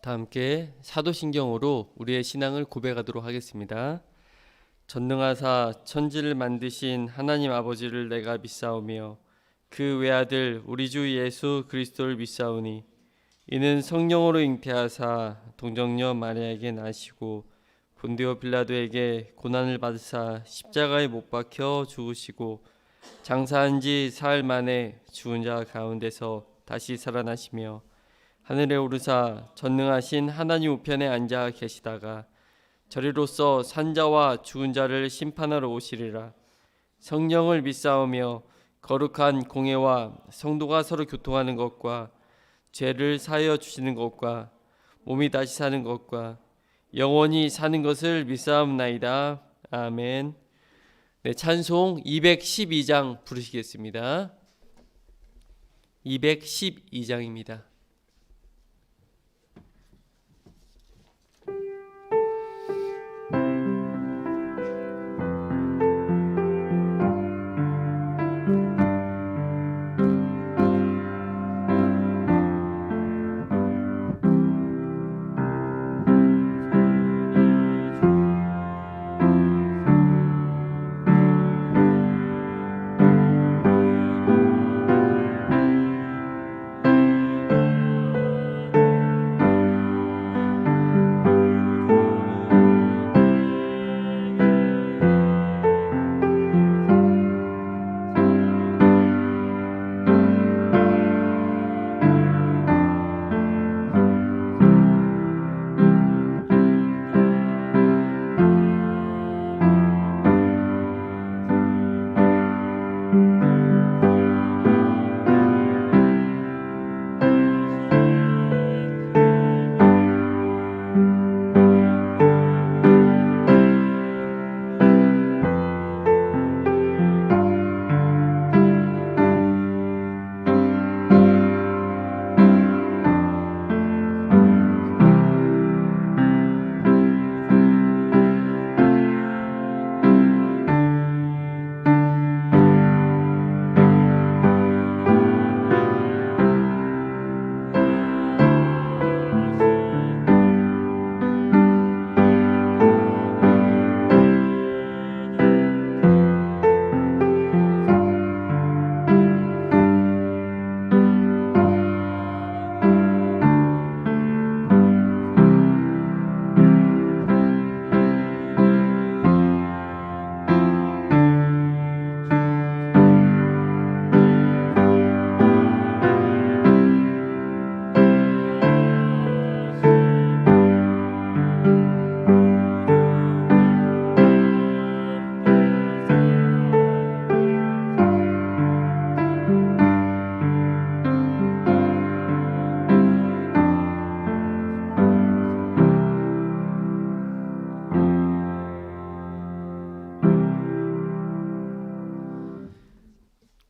다 함께 사도신경으로 우리의 신앙을 고백하도록 하겠습니다. 전능하사 천지를 만드신 하나님 아버지를 내가 믿사오며 그 외아들 우리 주 예수 그리스도를 믿사오니 이는 성령으로 잉태하사 동정녀 마리아에게 나시고 본디오 빌라도에게 고난을 받으사 십자가에 못 박혀 죽으시고 장사한 지 사흘 만에 죽은 자 가운데서 다시 살아나시며 하늘에 오르사 전능하신 하나님 우편에 앉아 계시다가 저리로서 산자와 죽은 자를 심판하러 오시리라. 성령을 믿사오며 거룩한 공회와 성도가 서로 교통하는 것과 죄를 사하여 주시는 것과 몸이 다시 사는 것과 영원히 사는 것을 믿사옵나이다. 아멘. 네, 찬송 212장 부르시겠습니다. 212장입니다.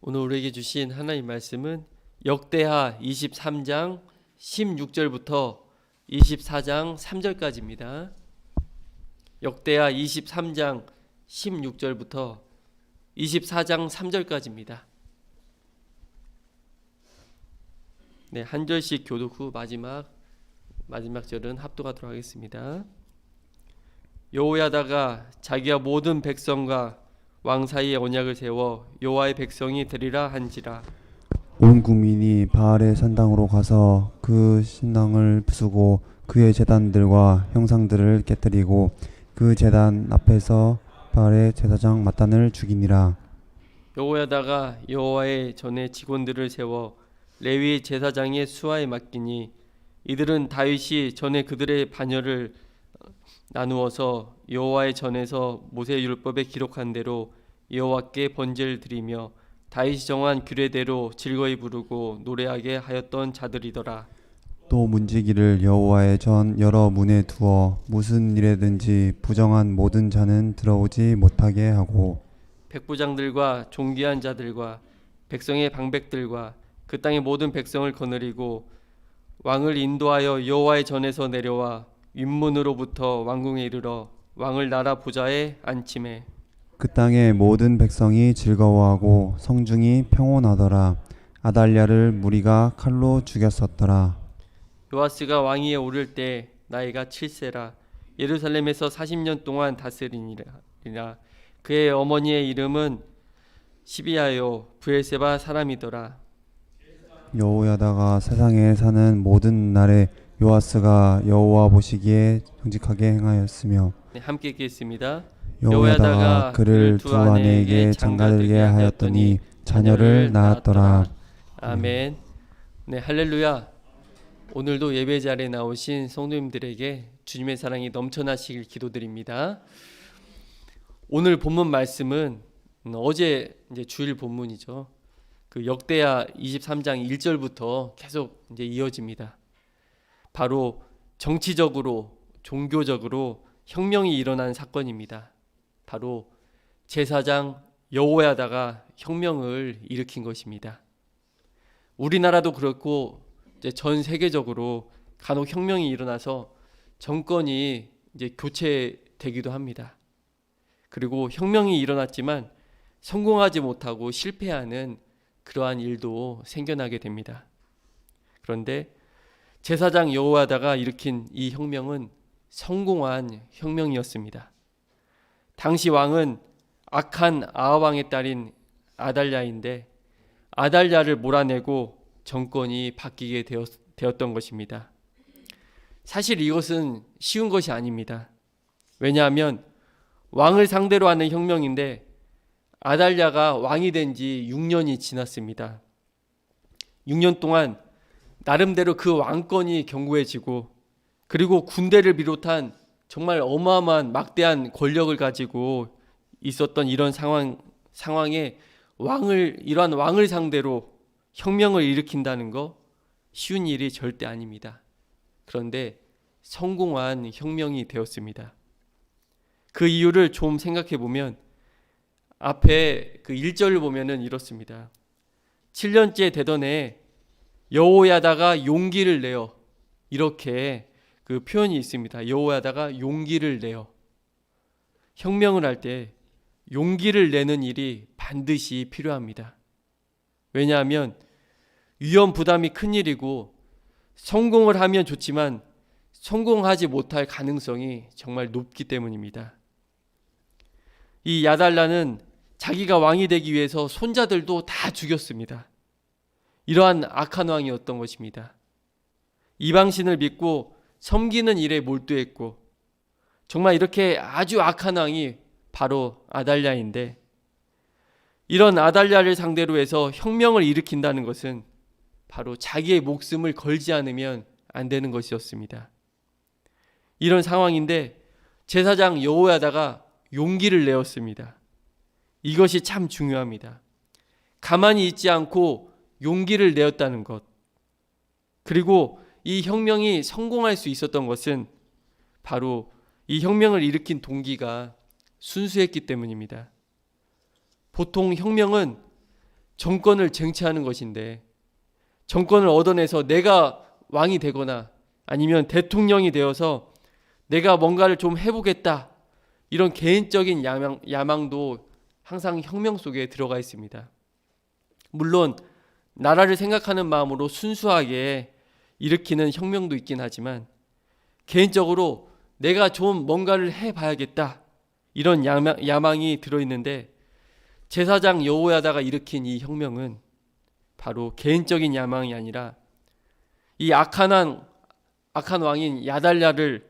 오늘 우리에게 주신 하나님 말씀은 역대하 23장 16절부터 24장 3절까지입니다. 역대하 23장 16절부터 24장 3절까지입니다. 네, 한 절씩 교독 후 마지막 절은 합독하도록 하겠습니다. 여호야다가 자기와 모든 백성과 왕 사이에 언약을 세워 여호와의 백성이 되리라 한지라. 온 국민이 바알의 산당으로 가서 그 신당을 부수고 그의 제단들과 형상들을 깨뜨리고 그 제단 앞에서 바알의 제사장 mat단을 죽이니라. 여호야다가 여호와의 전에 직원들을 세워 레위 제사장의 수하에 맡기니 이들은 다윗이 전에 그들의 반열을 나누어서 여호와의 전에서 모세 율법에 기록한 대로 여호와께 번제를 드리며 다윗이 정한 규례대로 즐거이 부르고 노래하게 하였던 자들이더라. 또 문지기를 여호와의 전 여러 문에 두어 무슨 일에든지 부정한 모든 자는 들어오지 못하게 하고 백부장들과 존귀한 자들과 백성의 방백들과 그 땅의 모든 백성을 거느리고 왕을 인도하여 여호와의 전에서 내려와 윗문으로부터 왕궁에 이르러 왕을 나라 보좌에 앉히매 그 땅의 모든 백성이 즐거워하고 성중이 평온하더라. 아달랴를 무리가 칼로 죽였었더라. 요아스가 왕위에 오를 때 나이가 7세라. 예루살렘에서 40년 동안 다스리니라. 그의 어머니의 이름은 시비아요 브엘세바 사람이더라. 여호야다가 세상에 사는 모든 날에 요아스가 여호와 보시기에 정직하게 행하였으며 네, 함께 읽겠습니다. 여호야다가 그를 두 아내에게 장가들게 하였더니 자녀를 낳았더라. 아멘. 네, 할렐루야. 오늘도 예배 자리에 나오신 성도님들에게 주님의 사랑이 넘쳐나시길 기도드립니다. 오늘 본문 말씀은 어제 이제 주일 본문이죠. 그 역대하 23장 1절부터 계속 이제 이어집니다. 바로 정치적으로 종교적으로 혁명이 일어난 사건입니다. 바로 제사장 여호야다가 혁명을 일으킨 것입니다. 우리나라도 그렇고 이제 전 세계적으로 간혹 혁명이 일어나서 정권이 이제 교체되기도 합니다. 그리고 혁명이 일어났지만 성공하지 못하고 실패하는 그러한 일도 생겨나게 됩니다. 그런데 제사장 여호야다가 일으킨 이 혁명은 성공한 혁명이었습니다. 당시 왕은 악한 아합 왕의 딸인 아달랴인데 아달랴를 몰아내고 정권이 바뀌게 되었던 것입니다. 사실 이것은 쉬운 것이 아닙니다. 왜냐하면 왕을 상대로 하는 혁명인데 아달랴가 왕이 된 지 6년이 지났습니다. 6년 동안 나름대로 그 왕권이 견고해지고 그리고 군대를 비롯한 정말 어마어마한 막대한 권력을 가지고 있었던 이런 상황에 이러한 왕을 상대로 혁명을 일으킨다는 거 쉬운 일이 절대 아닙니다. 그런데 성공한 혁명이 되었습니다. 그 이유를 좀 생각해 보면 앞에 그 1절을 보면은 이렇습니다. 7년째 되던 해에 여호야다가 용기를 내어, 이렇게 그 표현이 있습니다. 여호야다가 용기를 내어. 혁명을 할 때 용기를 내는 일이 반드시 필요합니다. 왜냐하면 위험 부담이 큰 일이고 성공을 하면 좋지만 성공하지 못할 가능성이 정말 높기 때문입니다. 이 야달라는 자기가 왕이 되기 위해서 손자들도 다 죽였습니다. 이러한 악한 왕이었던 것입니다. 이방신을 믿고 섬기는 일에 몰두했고 정말 이렇게 아주 악한 왕이 바로 아달랴인데 이런 아달랴를 상대로 해서 혁명을 일으킨다는 것은 바로 자기의 목숨을 걸지 않으면 안 되는 것이었습니다. 이런 상황인데 제사장 여호야다가 용기를 내었습니다. 이것이 참 중요합니다. 가만히 있지 않고 용기를 내었다는 것. 그리고 이 혁명이 성공할 수 있었던 것은 바로 이 혁명을 일으킨 동기가 순수했기 때문입니다. 보통 혁명은 정권을 쟁취하는 것인데 정권을 얻어내서 내가 왕이 되거나 아니면 대통령이 되어서 내가 뭔가를 좀 해보겠다, 이런 개인적인 야망도 항상 혁명 속에 들어가 있습니다. 물론 나라를 생각하는 마음으로 순수하게 일으키는 혁명도 있긴 하지만 개인적으로 내가 좀 뭔가를 해봐야겠다, 이런 야망이 들어있는데 제사장 여호야다가 일으킨 이 혁명은 바로 개인적인 야망이 아니라 이 악한 왕인 야달랴에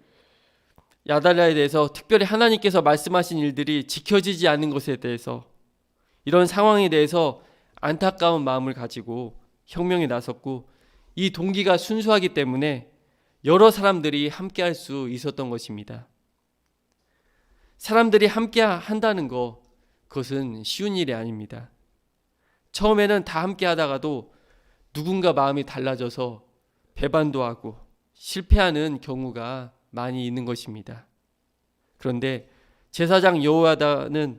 대해서 특별히 하나님께서 말씀하신 일들이 지켜지지 않는 것에 대해서, 이런 상황에 대해서 안타까운 마음을 가지고 혁명에 나섰고 이 동기가 순수하기 때문에 여러 사람들이 함께 할 수 있었던 것입니다. 사람들이 함께 한다는 것, 그것은 쉬운 일이 아닙니다. 처음에는 다 함께 하다가도 누군가 마음이 달라져서 배반도 하고 실패하는 경우가 많이 있는 것입니다. 그런데 제사장 여호야다는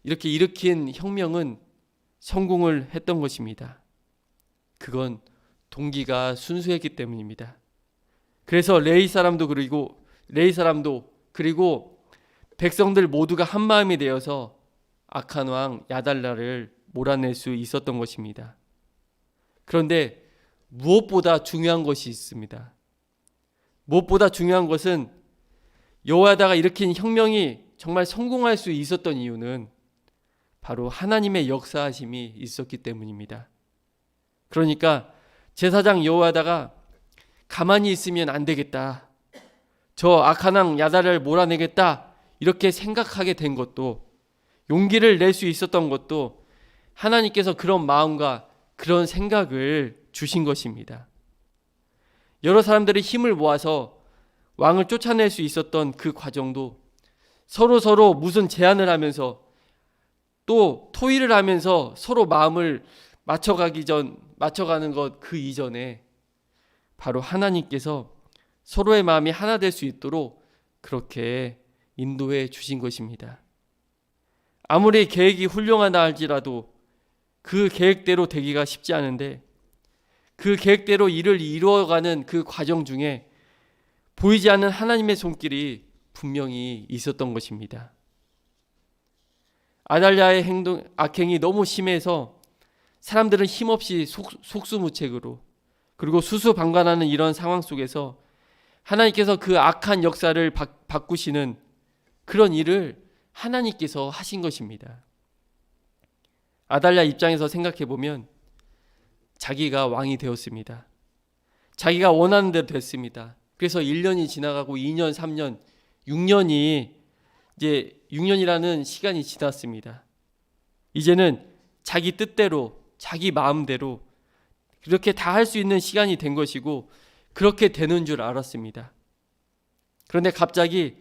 이렇게 일으킨 혁명은 성공을 했던 것입니다. 그건 동기가 순수했기 때문입니다. 그래서 레위 사람도 그리고 백성들 모두가 한 마음이 되어서 악한 왕 야달랴를 몰아낼 수 있었던 것입니다. 그런데 무엇보다 중요한 것이 있습니다. 무엇보다 중요한 것은 여호야다가 일으킨 혁명이 정말 성공할 수 있었던 이유는 바로 하나님의 역사하심이 있었기 때문입니다. 그러니까 제사장 여호야다가 가만히 있으면 안 되겠다, 저 악한 왕 야다를 몰아내겠다 이렇게 생각하게 된 것도, 용기를 낼 수 있었던 것도 하나님께서 그런 마음과 그런 생각을 주신 것입니다. 여러 사람들이 힘을 모아서 왕을 쫓아낼 수 있었던 그 과정도 서로 무슨 제안을 하면서 또 토의를 하면서 서로 마음을 맞춰가는 것 그 이전에 바로 하나님께서 서로의 마음이 하나 될 수 있도록 그렇게 인도해 주신 것입니다. 아무리 계획이 훌륭하다 할지라도 그 계획대로 되기가 쉽지 않은데, 그 계획대로 일을 이루어가는 그 과정 중에 보이지 않는 하나님의 손길이 분명히 있었던 것입니다. 아달랴의 악행이 너무 심해서 사람들은 힘없이 속수무책으로, 그리고 수수방관하는 이런 상황 속에서 하나님께서 그 악한 역사를 바꾸시는 그런 일을 하나님께서 하신 것입니다. 아달랴 입장에서 생각해 보면 자기가 왕이 되었습니다. 자기가 원하는 대로 됐습니다. 그래서 1년이 지나가고 2년, 3년, 6년이 이제 6년이라는 시간이 지났습니다. 이제는 자기 뜻대로, 자기 마음대로 그렇게 다 할 수 있는 시간이 된 것이고 그렇게 되는 줄 알았습니다. 그런데 갑자기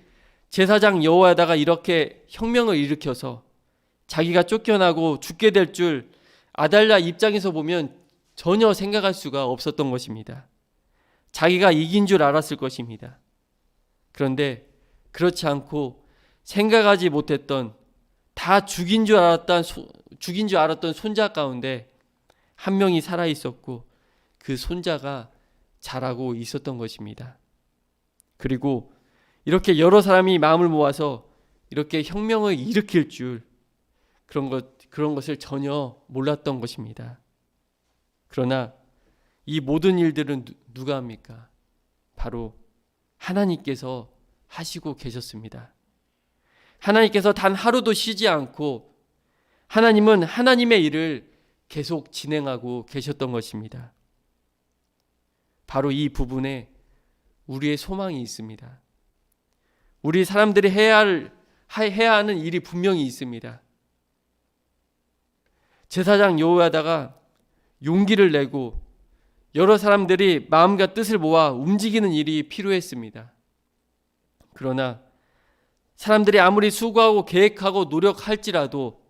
제사장 여호야다가 이렇게 혁명을 일으켜서 자기가 쫓겨나고 죽게 될 줄 아달랴 입장에서 보면 전혀 생각할 수가 없었던 것입니다. 자기가 이긴 줄 알았을 것입니다. 그런데 그렇지 않고 생각하지 못했던, 다 죽인 줄 알았던 손자 가운데 한 명이 살아 있었고 그 손자가 자라고 있었던 것입니다. 그리고 이렇게 여러 사람이 마음을 모아서 이렇게 혁명을 일으킬 줄 그런 것을 전혀 몰랐던 것입니다. 그러나 이 모든 일들은 누가 합니까? 바로 하나님께서 하시고 계셨습니다. 하나님께서 단 하루도 쉬지 않고 하나님은 하나님의 일을 계속 진행하고 계셨던 것입니다. 바로 이 부분에 우리의 소망이 있습니다. 우리 사람들이 해야 하는 일이 분명히 있습니다. 제사장 여호야다가 용기를 내고 여러 사람들이 마음과 뜻을 모아 움직이는 일이 필요했습니다. 그러나 사람들이 아무리 수고하고 계획하고 노력할지라도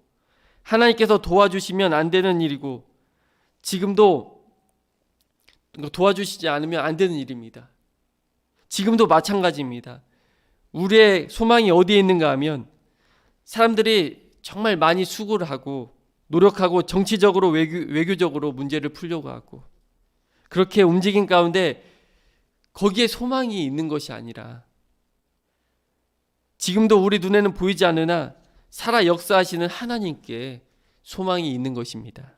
하나님께서 도와주시면 안 되는 일이고 지금도 도와주시지 않으면 안 되는 일입니다. 지금도 마찬가지입니다. 우리의 소망이 어디에 있는가 하면 사람들이 정말 많이 수고를 하고 노력하고 정치적으로 외교적으로 문제를 풀려고 하고 그렇게 움직인 가운데 거기에 소망이 있는 것이 아니라 지금도 우리 눈에는 보이지 않으나 살아 역사하시는 하나님께 소망이 있는 것입니다.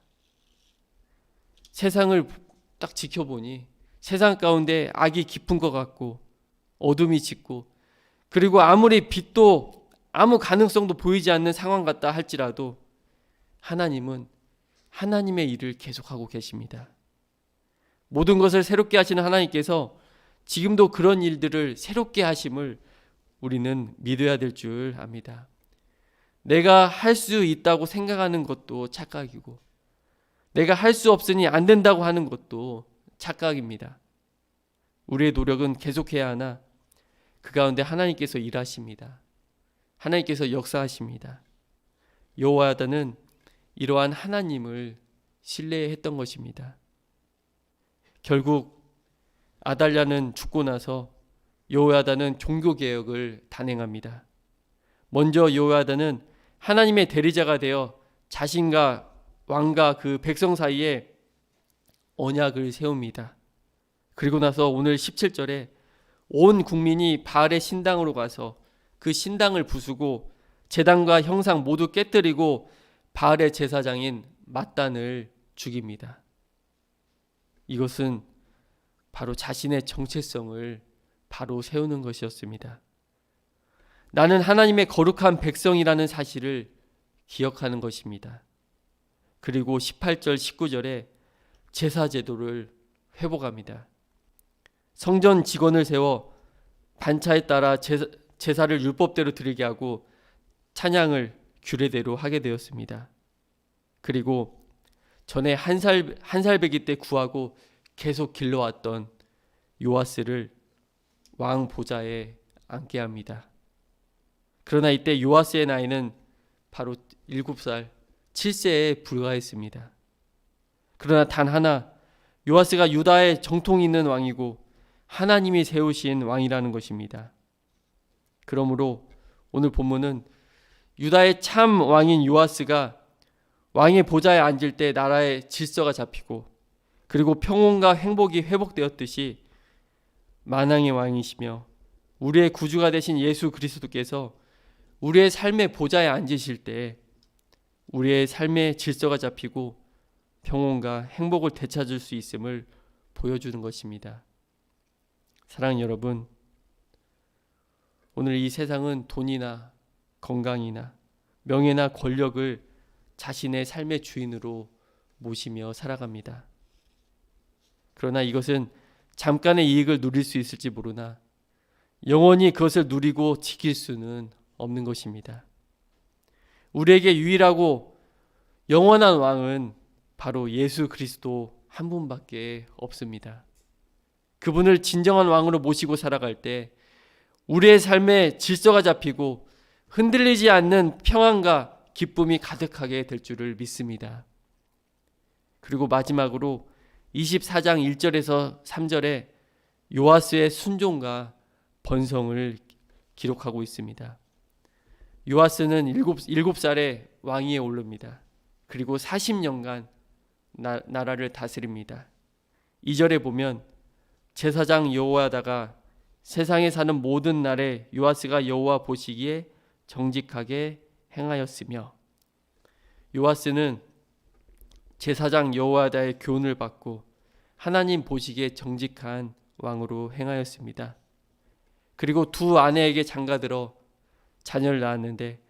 세상을 딱 지켜보니 세상 가운데 악이 깊은 것 같고 어둠이 짙고 그리고 아무리 빛도 아무 가능성도 보이지 않는 상황 같다 할지라도 하나님은 하나님의 일을 계속하고 계십니다. 모든 것을 새롭게 하시는 하나님께서 지금도 그런 일들을 새롭게 하심을 우리는 믿어야 될 줄 압니다. 내가 할 수 있다고 생각하는 것도 착각이고 내가 할 수 없으니 안 된다고 하는 것도 착각입니다. 우리의 노력은 계속해야 하나 그 가운데 하나님께서 일하십니다. 하나님께서 역사하십니다. 여호야다는 이러한 하나님을 신뢰했던 것입니다. 결국 아달랴는 죽고 나서 여호야다는 종교개혁을 단행합니다. 먼저 여호야다는 하나님의 대리자가 되어 자신과 왕과 그 백성 사이에 언약을 세웁니다. 그리고 나서 오늘 17절에 온 국민이 바알의 신당으로 가서 그 신당을 부수고 제단과 형상 모두 깨뜨리고 바알의 제사장인 맏단을 죽입니다. 이것은 바로 자신의 정체성을 바로 세우는 것이었습니다. 나는 하나님의 거룩한 백성이라는 사실을 기억하는 것입니다. 그리고 18절 19절에 제사 제도를 회복합니다. 성전 직원을 세워 반차에 따라 제사를 율법대로 드리게 하고 찬양을 규례대로 하게 되었습니다. 그리고 전에 한 살배기 때 구하고 계속 길러왔던 요아스를 왕 보좌에 앉게 합니다. 그러나 이때 요아스의 나이는 바로 7살, 7세에 불과했습니다. 그러나 단 하나, 요아스가 유다의 정통 있는 왕이고 하나님이 세우신 왕이라는 것입니다. 그러므로 오늘 본문은 유다의 참 왕인 요아스가 왕의 보좌에 앉을 때 나라의 질서가 잡히고 그리고 평온과 행복이 회복되었듯이 만왕의 왕이시며 우리의 구주가 되신 예수 그리스도께서 우리의 삶의 보좌에 앉으실 때 우리의 삶의 질서가 잡히고 평온과 행복을 되찾을 수 있음을 보여주는 것입니다. 사랑하는 여러분, 오늘 이 세상은 돈이나 건강이나 명예나 권력을 자신의 삶의 주인으로 모시며 살아갑니다. 그러나 이것은 잠깐의 이익을 누릴 수 있을지 모르나 영원히 그것을 누리고 지킬 수는 없는 것입니다. 우리에게 유일하고 영원한 왕은 바로 예수 그리스도 한 분밖에 없습니다. 그분을 진정한 왕으로 모시고 살아갈 때 우리의 삶에 질서가 잡히고 흔들리지 않는 평안과 기쁨이 가득하게 될 줄을 믿습니다. 그리고 마지막으로 24장 1절에서 3절에 요아스의 순종과 번성을 기록하고 있습니다. 요아스는 7살에 왕위에 오릅니다. 그리고 40년간 나라를 다스립니다. 2절에 보면 제사장 여호야다가 세상에 사는 모든 날에 요아스가 여호와 보시기에 정직하게 행하였으며, 요아스는 제사장 여호야다의 교훈을 받고 하나님 보시기에 정직한 왕으로 행하였습니다. 그리고 두 아내에게 장가들어 자녀를 낳았는데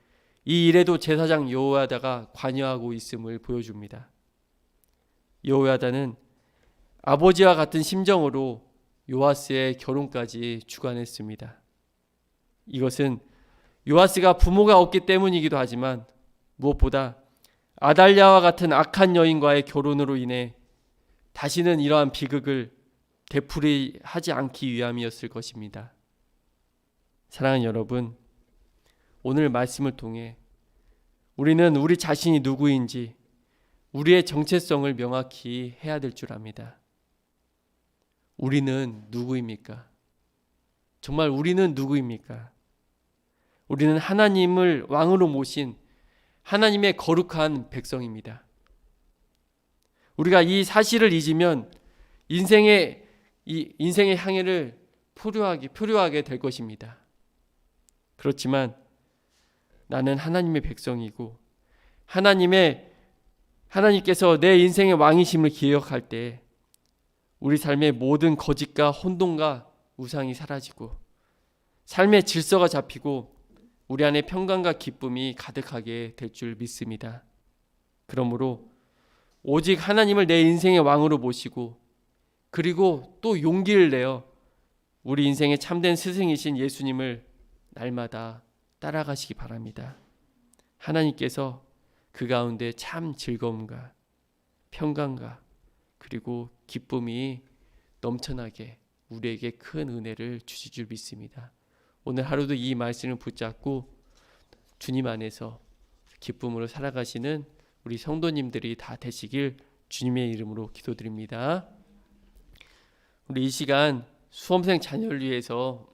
이 일에도 제사장 여호야다가 관여하고 있음을 보여줍니다. 여호야다는 아버지와 같은 심정으로 요아스의 결혼까지 주관했습니다. 이것은 요아스가 부모가 없기 때문이기도 하지만 무엇보다 아달랴와 같은 악한 여인과의 결혼으로 인해 다시는 이러한 비극을 되풀이하지 않기 위함이었을 것입니다. 사랑하는 여러분, 오늘 말씀을 통해 우리는 우리 자신이 누구인지 우리의 정체성을 명확히 해야 될 줄 압니다. 우리는 누구입니까? 정말 우리는 누구입니까? 우리는 하나님을 왕으로 모신 하나님의 거룩한 백성입니다. 우리가 이 사실을 잊으면 인생의 항해를 표류하게 될 것입니다. 그렇지만 나는 하나님의 백성이고 하나님께서 내 인생의 왕이심을 기억할 때 우리 삶의 모든 거짓과 혼돈과 우상이 사라지고 삶의 질서가 잡히고 우리 안에 평강과 기쁨이 가득하게 될 줄 믿습니다. 그러므로 오직 하나님을 내 인생의 왕으로 모시고 그리고 또 용기를 내어 우리 인생의 참된 스승이신 예수님을 날마다 따라가시기 바랍니다. 하나님께서 그 가운데 참 즐거움과 평강과 그리고 기쁨이 넘쳐나게 우리에게 큰 은혜를 주실 줄 믿습니다. 오늘 하루도 이 말씀을 붙잡고 주님 안에서 기쁨으로 살아가시는 우리 성도님들이 다 되시길 주님의 이름으로 기도드립니다. 우리 이 시간 수험생 자녀를 위해서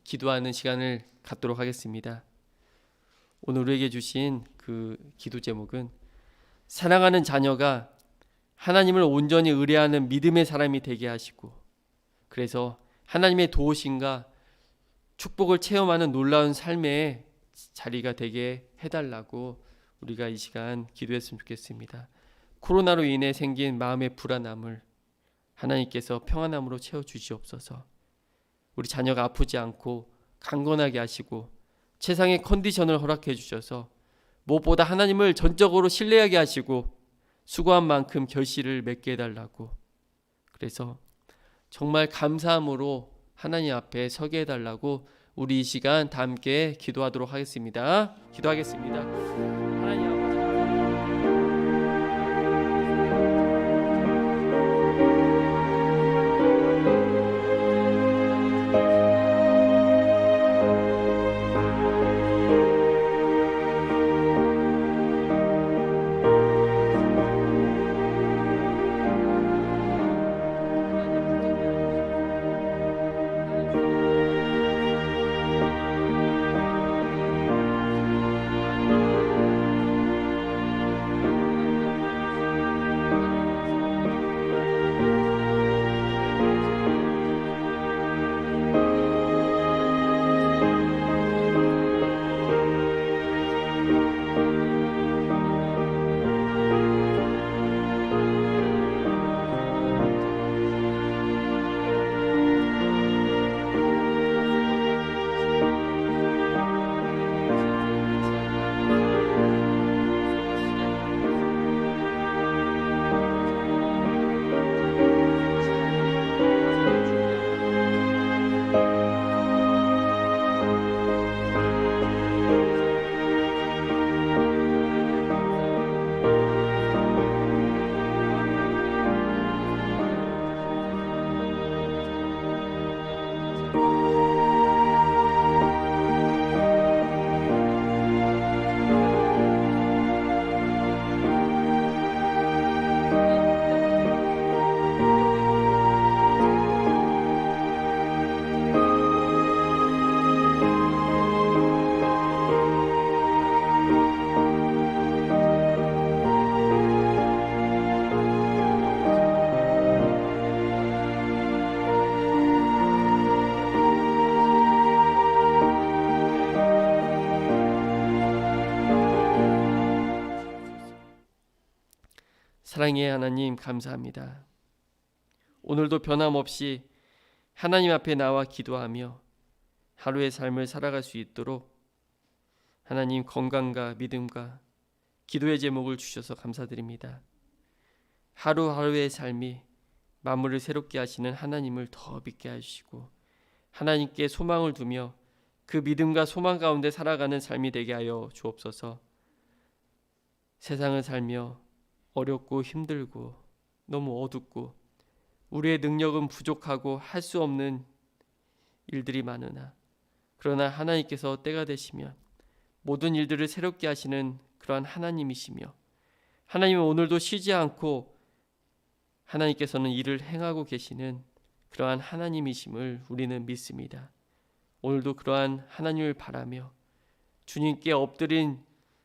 기도하는 시간을 갖도록 하겠습니다. 오늘 우리에게 주신 그 기도 제목은 사랑하는 자녀가 하나님을 온전히 의뢰하는 믿음의 사람이 되게 하시고 그래서 하나님의 도우심과 축복을 체험하는 놀라운 삶의 자리가 되게 해달라고 우리가 이 시간 기도했으면 좋겠습니다. 코로나로 인해 생긴 마음의 불안함을 하나님께서 평안함으로 채워주시옵소서. 우리 자녀가 아프지 않고 강건하게 하시고 최상의 컨디션을 허락해 주셔서 무엇보다 하나님을 전적으로 신뢰하게 하시고 수고한 만큼 결실을 맺게 해달라고, 그래서 정말 감사함으로 하나님 앞에 서게 해달라고 우리 이 시간 다 함께 기도하도록 하겠습니다. 기도하겠습니다. 하나님 아버지, 사랑의 하나님 감사합니다. 오늘도 변함없이 하나님 앞에 나와 기도하며 하루의 삶을 살아갈 수 있도록 하나님 건강과 믿음과 기도의 제목을 주셔서 감사드립니다. 하루하루의 삶이 만물을 새롭게 하시는 하나님을 더 믿게 해주시고 하나님께 소망을 두며 그 믿음과 소망 가운데 살아가는 삶이 되게 하여 주옵소서. 세상을 살며 어렵고 힘들고 너무 어둡고 우리의 능력은 부족하고 할 수 없는 일들이 많으나, 그러나 하나님께서 때가 되시면 모든 일들을 새롭게 하시는 그러한 하나님이시며, 하나님은 오늘도 쉬지 않고 하나님께서는 일을 행하고 계시는 그러한 하나님이심을 우리는 믿습니다. 오늘도 그러한 하나님을 바라며 주님께 엎드린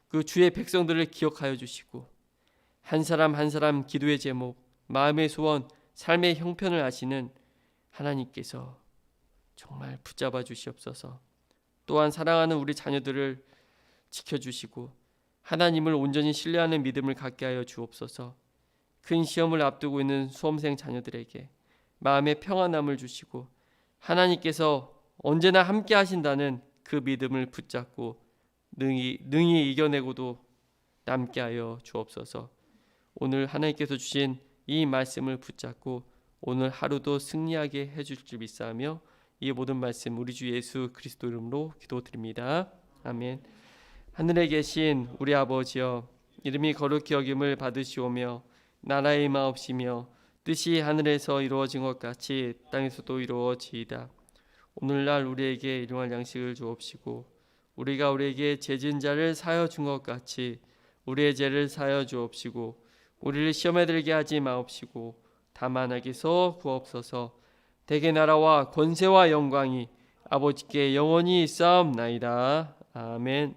그 주의 백성들을 기억하여 주시고 한 사람 한 사람 기도의 제목, 마음의 소원, 삶의 형편을 아시는 하나님께서 정말 붙잡아 주시옵소서. 또한 사랑하는 우리 자녀들을 지켜주시고 하나님을 온전히 신뢰하는 믿음을 갖게 하여 주옵소서. 큰 시험을 앞두고 있는 수험생 자녀들에게 마음의 평안함을 주시고 하나님께서 언제나 함께 하신다는 그 믿음을 붙잡고 능히 이겨내고도 남게 하여 주옵소서. 오늘 하나님께서 주신 이 말씀을 붙잡고 오늘 하루도 승리하게 해줄 줄 믿사하며 이 모든 말씀 우리 주 예수 그리스도 이름으로 기도드립니다. 아멘. 하늘에 계신 우리 아버지여, 이름이 거룩히 여김을 받으시오며 나라의 임하옵시며 뜻이 하늘에서 이루어진 것 같이 땅에서도 이루어지이다. 오늘날 우리에게 일용할 양식을 주옵시고 우리가 우리에게 죄 지은 자를 사하여 준 것 같이 우리의 죄를 사하여 주옵시고 우리를 시험에 들게 하지 마옵시고 다만 악에서 구하옵소서. 대개 나라와 권세와 영광이 아버지께 영원히 있사옵나이다. 아멘.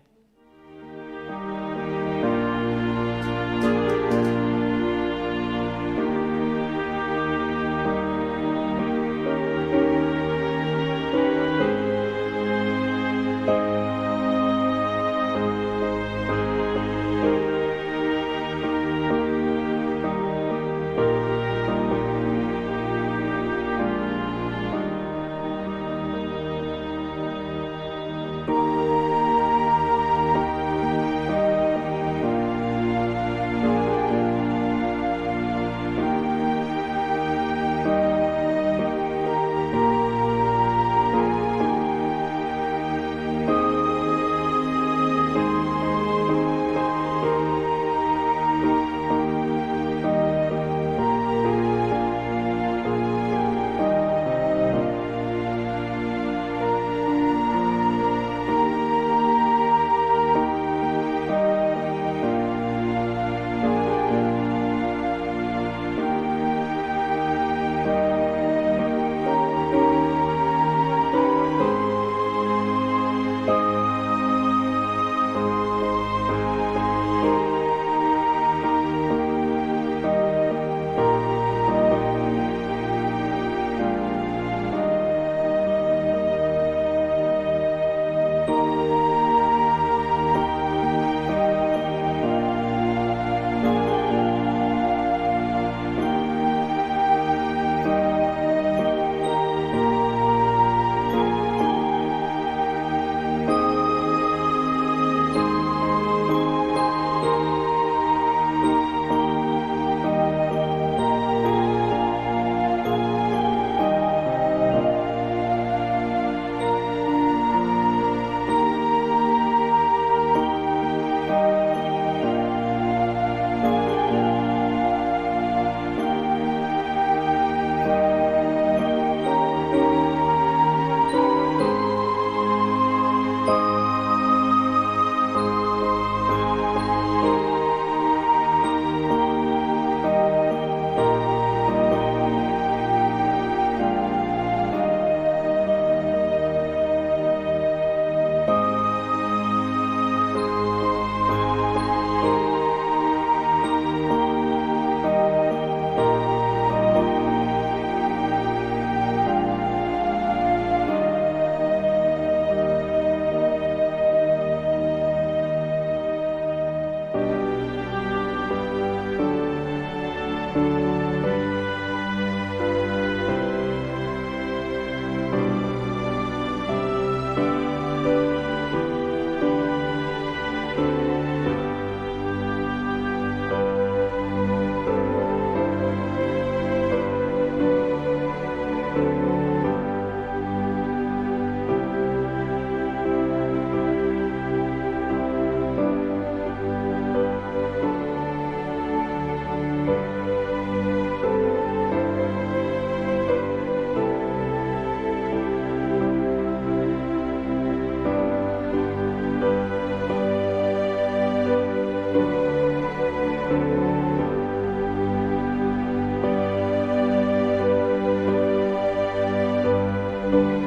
주